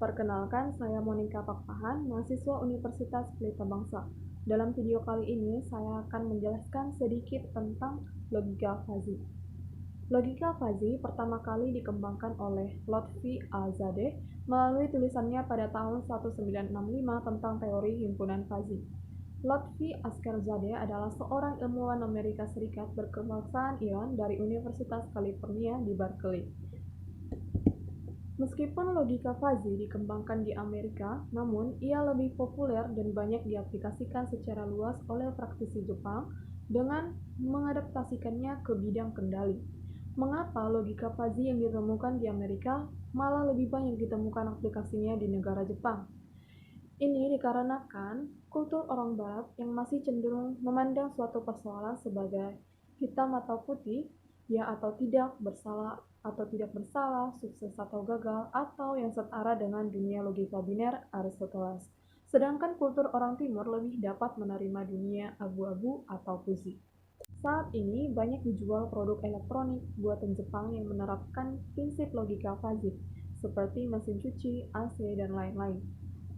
Perkenalkan, saya Monica Pakpahan, mahasiswa Universitas Pelita Bangsa. Dalam video kali ini, saya akan menjelaskan sedikit tentang logika fazi. Logika fazi pertama kali dikembangkan oleh Lotfi Alzadeh melalui tulisannya pada tahun 1965 tentang teori himpunan fazi. Lotfi Askerzadeh adalah seorang ilmuwan Amerika Serikat berkebangsaan Iran dari Universitas California di Berkeley. Meskipun logika fazi dikembangkan di Amerika, namun ia lebih populer dan banyak diaplikasikan secara luas oleh praktisi Jepang dengan mengadaptasikannya ke bidang kendali. Mengapa logika fazi yang ditemukan di Amerika malah lebih banyak ditemukan aplikasinya di negara Jepang? Ini dikarenakan kultur orang Barat yang masih cenderung memandang suatu persoalan sebagai hitam atau putih, ya atau tidak, bersalah atau tidak bersalah, sukses atau gagal, atau yang setara dengan dunia logika biner Aristoteles. Sedangkan kultur orang Timur lebih dapat menerima dunia abu-abu atau fuzzy. Saat ini banyak dijual produk elektronik buatan Jepang yang menerapkan prinsip logika fazi, seperti mesin cuci, AC, dan lain-lain.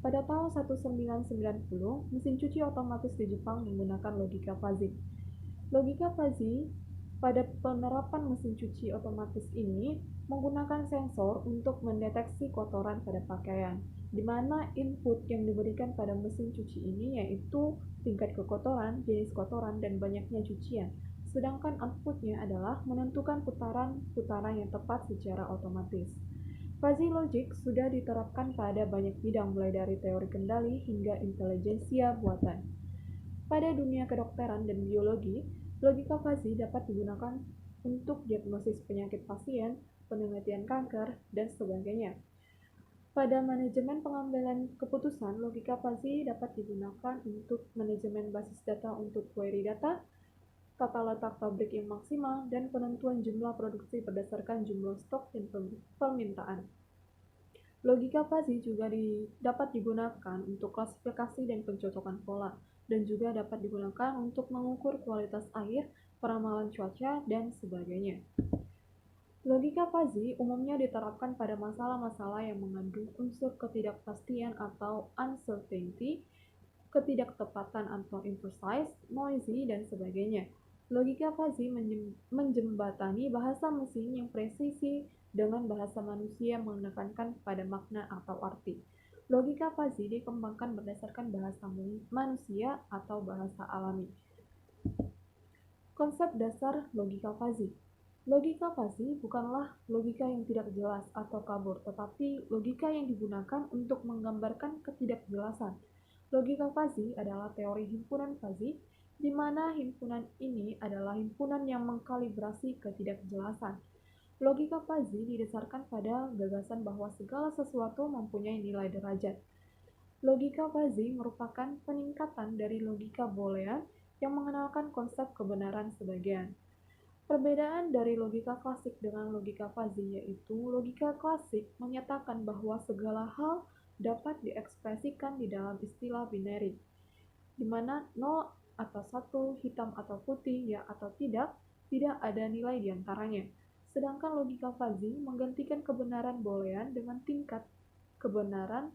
Pada tahun 1990, mesin cuci otomatis di Jepang menggunakan logika fazi. Logika fazi pada penerapan mesin cuci otomatis ini menggunakan sensor untuk mendeteksi kotoran pada pakaian, di mana input yang diberikan pada mesin cuci ini yaitu tingkat kekotoran, jenis kotoran, dan banyaknya cucian. Sedangkan outputnya adalah menentukan putaran yang tepat secara otomatis. Fuzzy logic sudah diterapkan pada banyak bidang mulai dari teori kendali hingga intelijensia buatan. Pada dunia kedokteran dan biologi, logika fuzzy dapat digunakan untuk diagnosis penyakit pasien, penelitian kanker, dan sebagainya. Pada manajemen pengambilan keputusan, logika fuzzy dapat digunakan untuk manajemen basis data untuk query data, tata letak pabrik yang maksimal, dan penentuan jumlah produksi berdasarkan jumlah stok dan permintaan. Logika fuzzy juga dapat digunakan untuk klasifikasi dan pencocokan pola, dan juga dapat digunakan untuk mengukur kualitas air, peramalan cuaca, dan sebagainya. Logika fuzzy umumnya diterapkan pada masalah-masalah yang mengandung unsur ketidakpastian atau uncertainty, ketidaktepatan atau imprecise, noisy, dan sebagainya. Logika fuzzy menjembatani bahasa mesin yang presisi dengan bahasa manusia menekankan pada makna atau arti. Logika fuzzy dikembangkan berdasarkan bahasa manusia atau bahasa alami. Konsep dasar logika fuzzy. Logika fuzzy bukanlah logika yang tidak jelas atau kabur, tetapi logika yang digunakan untuk menggambarkan ketidakjelasan. Logika fuzzy adalah teori himpunan fuzzy, di mana himpunan ini adalah himpunan yang mengkalibrasi ketidakjelasan. Logika fuzzy didasarkan pada gagasan bahwa segala sesuatu mempunyai nilai derajat. Logika fuzzy merupakan peningkatan dari logika boolean yang mengenalkan konsep kebenaran sebagian. Perbedaan dari logika klasik dengan logika fuzzy yaitu logika klasik menyatakan bahwa segala hal dapat diekspresikan di dalam istilah binary, di mana 0 atau 1, hitam atau putih, ya atau tidak ada nilai di antaranya. Sedangkan logika fuzzy menggantikan kebenaran boolean dengan tingkat kebenaran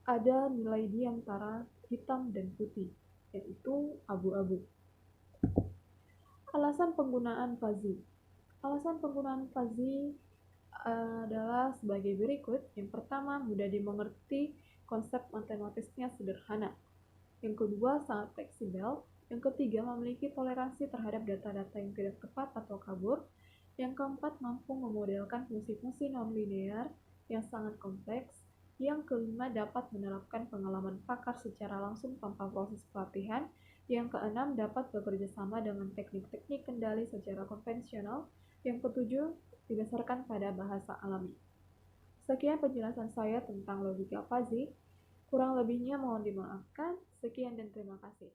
ada nilai di antara hitam dan putih, yaitu abu-abu. Alasan penggunaan fuzzy. Alasan penggunaan fuzzy adalah sebagai berikut. Yang pertama, mudah dimengerti, konsep matematisnya sederhana. Yang kedua, sangat fleksibel. Yang ketiga, memiliki toleransi terhadap data-data yang tidak tepat atau kabur. Yang keempat, mampu memodelkan fungsi-fungsi nonlinear yang sangat kompleks. Yang kelima, dapat menerapkan pengalaman pakar secara langsung tanpa proses pelatihan. Yang keenam, dapat bekerja sama dengan teknik-teknik kendali secara konvensional. Yang ketujuh, didasarkan pada bahasa alami. Sekian penjelasan saya tentang logika fuzzy. Kurang lebihnya mohon dimaafkan. Sekian dan terima kasih.